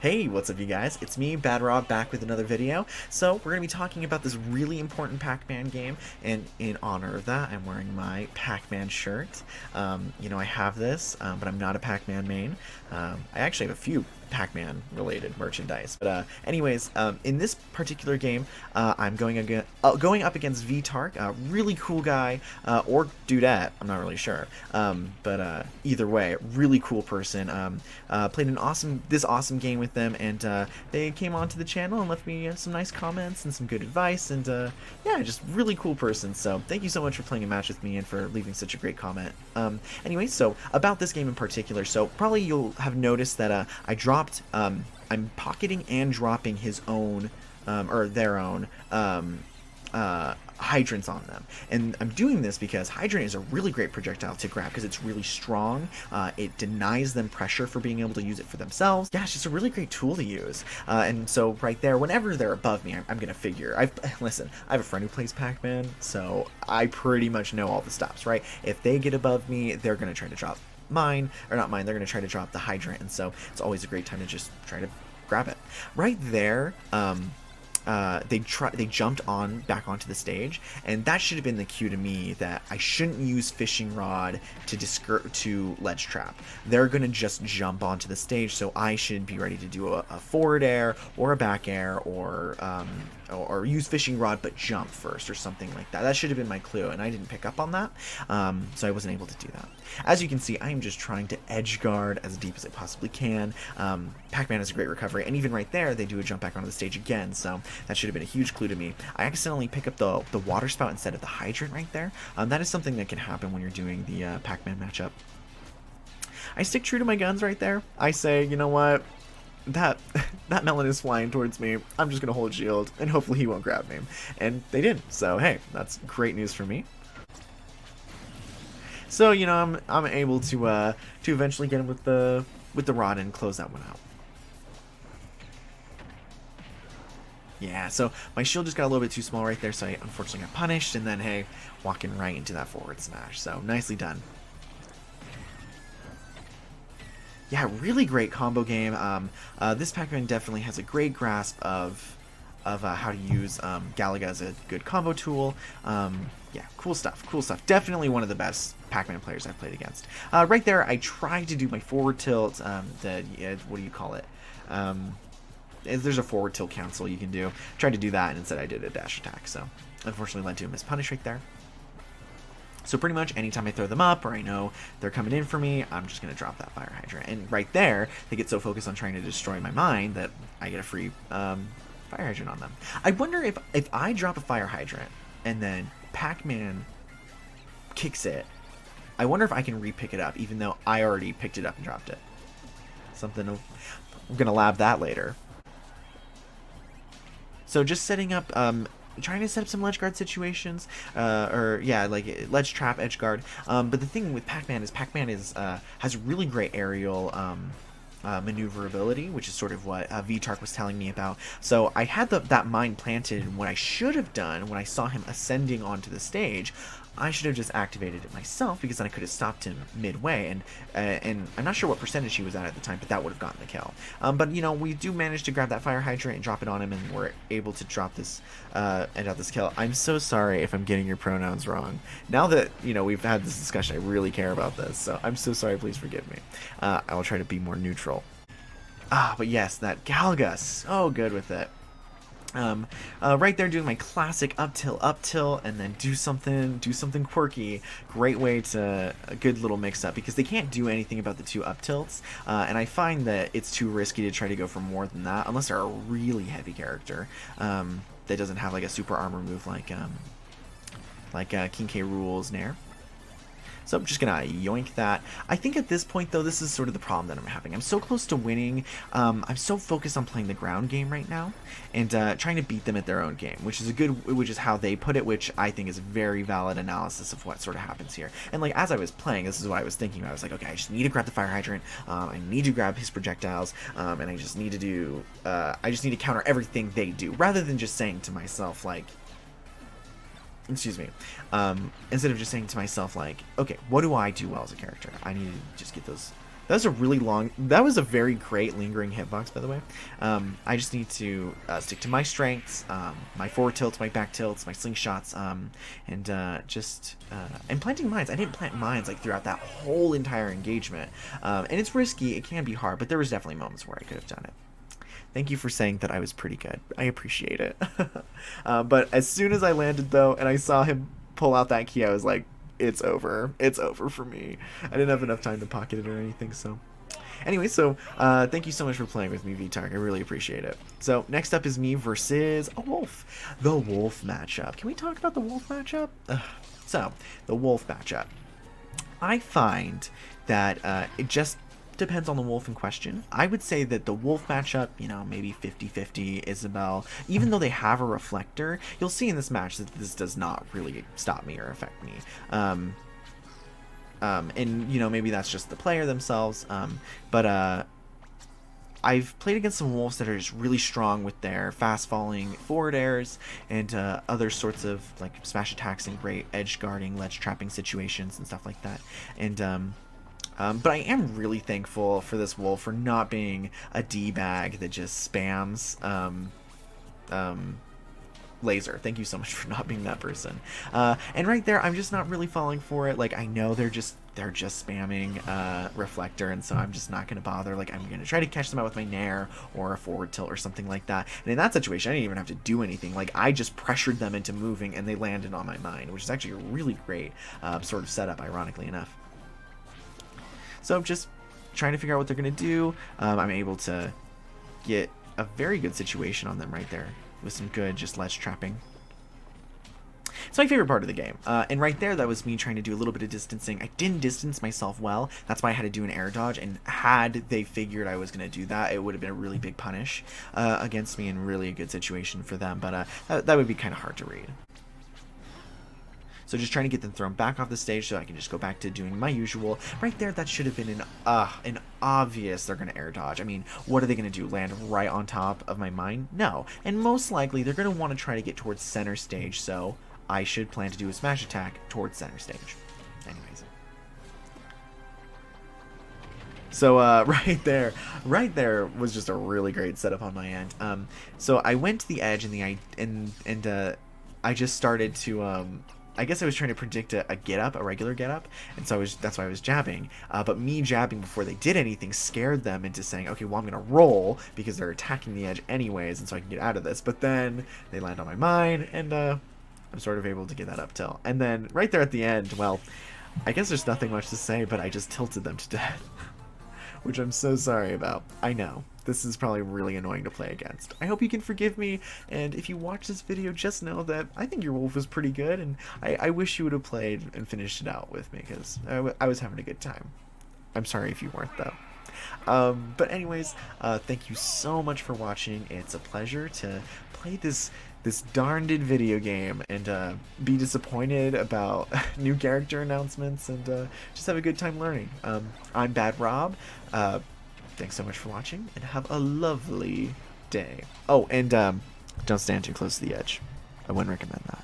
Hey, what's up you guys? It's me, Bad Rob, back with another video. So we're going to be talking about this really important Pac-Man game, and in honor of that, I'm wearing my Pac-Man shirt. I have this, but I'm not a Pac-Man main. I actually have a few Pac-Man related merchandise. But anyways, in this particular game, I'm going up against V-Tark, a really cool guy, or dudette, I'm not really sure. But either way, really cool person. Played this awesome game with them, and they came onto the channel and left me some nice comments and some good advice, and yeah, just really cool person. So thank you so much for playing a match with me and for leaving such a great comment. Anyway, so about this game in particular, so probably you'll have noticed that I dropped, I'm pocketing and dropping his own, or their own, hydrants on them, and I'm doing this because hydrant is a really great projectile to grab because it's really strong. It denies them pressure for being able to use it for themselves. Yeah, it's just a really great tool to use, and so right there, whenever they're above me, I'm gonna figure. Listen, I have a friend who plays Pac-Man, so I pretty much know all the stops, right? If they get above me, they're gonna try to drop mine, or not mine, they're gonna try to drop the hydrant, and so it's always a great time to just try to grab it. Right there, they jumped back onto the stage, and that should have been the cue to me that I shouldn't use fishing rod to ledge trap. They're gonna just jump onto the stage, so I should be ready to do a forward air or a back air, or use fishing rod but jump first or something like that. That should have been my clue, and I didn't pick up on that, so I wasn't able to do that. As you can see, I am just trying to edge guard as deep as I possibly can. Pac-Man has a great recovery, and even right there, they do a jump back onto the stage again, so that should have been a huge clue to me. I accidentally pick up the water spout instead of the hydrant right there. That is something that can happen when you're doing the Pac-Man matchup. I stick true to my guns right there. I say, you know what? That melon is flying towards me. I'm just gonna hold shield, and hopefully he won't grab me. And they didn't. So hey, that's great news for me. So I'm able to eventually get him with the rod and close that one out. Yeah, so my shield just got a little bit too small right there, so I unfortunately got punished, and then hey, walking right into that forward smash. So nicely done. Yeah, really great combo game. This Pac-Man definitely has a great grasp of how to use Galaga as a good combo tool. Yeah, cool stuff, cool stuff. Definitely one of the best Pac-Man players I've played against. Right there, I tried to do my forward tilt. What do you call it? There's a forward tilt cancel you can do. Tried to do that, and instead I did a dash attack. So unfortunately led to a miss punish right there. So pretty much anytime I throw them up, or I know they're coming in for me, I'm just going to drop that fire hydrant. And right there, they get so focused on trying to destroy my mind that I get a free fire hydrant on them. I wonder if I drop a fire hydrant and then Pac-Man kicks it, I wonder if I can re-pick it up, even though I already picked it up and dropped it. I'm going to lab that later. So just setting up... trying to set up some ledge guard situations, like ledge trap, edge guard. But the thing with Pac-Man is has really great aerial maneuverability, which is sort of what V-Tark was telling me about. So I had that mind planted, and what I should have done when I saw him ascending onto the stage, I should have just activated it myself, because then I could have stopped him midway, and I'm not sure what percentage he was at the time, but that would have gotten the kill. But we do manage to grab that fire hydrant and drop it on him, and we're able to drop this end out this kill. I'm so sorry if I'm getting your pronouns wrong. Now that we've had this discussion, I really care about this, so I'm so sorry. Please forgive me. I will try to be more neutral. But yes, that Galaga, so good with it. Right there doing my classic up tilt, and then do something quirky. Great way to a good little mix up, because they can't do anything about the two up tilts, and I find that it's too risky to try to go for more than that unless they're a really heavy character that doesn't have like a super armor move like King K. Rool's Nair. So I'm just gonna yoink that. I think at this point, though, this is sort of the problem that I'm having. I'm so close to winning. I'm so focused on playing the ground game right now, and trying to beat them at their own game, which is how they put it, which I think is a very valid analysis of what sort of happens here. And like as I was playing, this is what I was thinking. I was like, okay, I just need to grab the fire hydrant. I need to grab his projectiles, and I just need to counter everything they do, rather than just saying to myself like, excuse me, instead of just saying to myself like, okay, what do I do well as a character? I need to just get those That was a really long. That was a very great lingering hitbox, by the way. I just need to stick to my strengths, my forward tilts, my back tilts, my slingshots, and planting mines. I didn't plant mines like throughout that whole entire engagement, and it's risky. It can be hard, but there was definitely moments where I could have done it. Thank you for saying that I was pretty good. I appreciate it. But as soon as I landed, though, and I saw him pull out that key, I was like, it's over. It's over for me. I didn't have enough time to pocket it or anything, so... Anyway, so thank you so much for playing with me, VTark. I really appreciate it. So next up is me versus a wolf. The wolf matchup. Can we talk about the wolf matchup? So, the wolf matchup. I find that it just depends on the wolf in question. I would say that the wolf matchup, you know, maybe 50-50 Isabelle, even though they have a reflector, you'll see in this match that this does not really stop me or affect me. And, you know, maybe that's just the player themselves, but I've played against some wolves that are just really strong with their fast-falling forward airs and other sorts of, like, smash attacks and great edge guarding, ledge trapping situations and stuff like that. And, but I am really thankful for this wolf for not being a D-bag that just spams laser. Thank you so much for not being that person. And right there, I'm just not really falling for it. Like, I know they're just spamming reflector, and so I'm just not gonna bother. Like, I'm gonna try to catch them out with my nair or a forward tilt or something like that. And in that situation, I didn't even have to do anything. Like, I just pressured them into moving, and they landed on my mind, which is actually a really great sort of setup, ironically enough. So I'm just trying to figure out what they're gonna do. I'm able to get a very good situation on them right there with some good just ledge trapping. It's my favorite part of the game. And right there, that was me trying to do a little bit of distancing. I didn't distance myself well. That's why I had to do an air dodge. And had they figured I was going to do that, it would have been a really big punish against me and really a good situation for them. But that would be kind of hard to read. So just trying to get them thrown back off the stage so I can just go back to doing my usual. Right there, that should have been an obvious they're going to air dodge. I mean, what are they going to do? Land right on top of my mine? No. And most likely, they're going to want to try to get towards center stage, so I should plan to do a smash attack towards center stage. Anyways. So right there was just a really great setup on my end. So I went to the edge and I just started to I guess I was trying to predict a get-up, a regular get-up, and so that's why I was jabbing. But me jabbing before they did anything scared them into saying, okay, well, I'm going to roll because they're attacking the edge anyways, and so I can get out of this. But then they land on my mine, and I'm sort of able to get that up tilt. And then right there at the end, well, I guess there's nothing much to say, but I just tilted them to death, which I'm so sorry about. I know. This is probably really annoying to play against. I hope you can forgive me, and if you watch this video, just know that I think your wolf was pretty good, and I wish you would have played and finished it out with me, because I was having a good time. I'm sorry if you weren't, though. But anyways, thank you so much for watching. It's a pleasure to play this darned video game and be disappointed about new character announcements and just have a good time learning. I'm Bad Rob. Thanks so much for watching, and have a lovely day. Oh, and don't stand too close to the edge. I wouldn't recommend that.